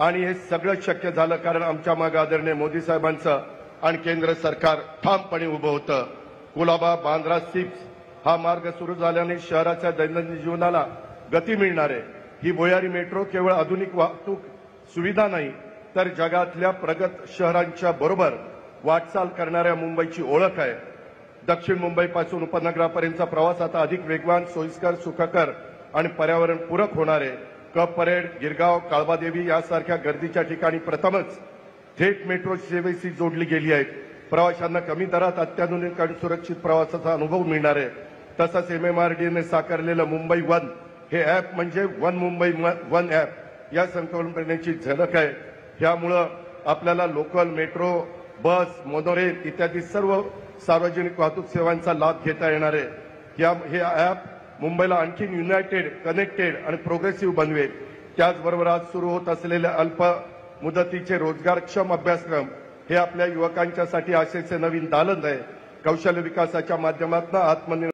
आणि हे सगळं शक्य झालं कारण आमच्या मागे आदरणीय मोदी साहेबांचं आणि केंद्र सरकार ठामपणे उभं होतं। कुलाबा बांद्रा सिप्स हा मार्ग सुरू झाल्याने शहराच्या दैनंदिन जीवनाला गती मिळणार आहे। ही भुयारी मेट्रो केवळ आधुनिक वाहतूक सुविधा नाही तर जगातल्या प्रगत शहरांच्या बरोबर वाटचाल करणाऱ्या मुंबईची ओळख आहे। दक्षिण मुंबईपासून उपनगरापर्यंतचा प्रवास आता अधिक वेगवान, सोयीस्कर, सुखकर आणि पर्यावरणपूरक होणार आहे। कप परेड, गिरगाव, काळबादेवी यासारख्या गर्दीच्या ठिकाणी प्रथमच थेट मेट्रो सेवेशी जोडली गेली आहे। प्रवाशांना कमी दरात अत्याधुनिक आणि सुरक्षित प्रवासाचा अनुभव मिळणार आहे। तसंच MMRDAने साकारलेलं मुंबई वन हे ॲप म्हणजे वन मुंबई वन ॲप या संकल्पनेची झलक आहे। यामुळे आपल्याला लोकल, मेट्रो, बस, मोनोरेल इत्यादी सर्व सार्वजनिक वाहतूक सेवांचा लाभ घेता येणार आहे। हे ॲप मुंबईला आणखी युनायटेड, कनेक्टेड आणि प्रोग्रेसिव्ह बनवेल। त्याचबरोबर आज सुरू होत असलेले अल्प मुदतीचे रोजगारक्षम अभ्यासक्रम हे आपल्या युवकांच्यासाठी आशेचे नवीन दालन आहे। कौशल्य विकासाच्या माध्यमातून आत्मनिर्भर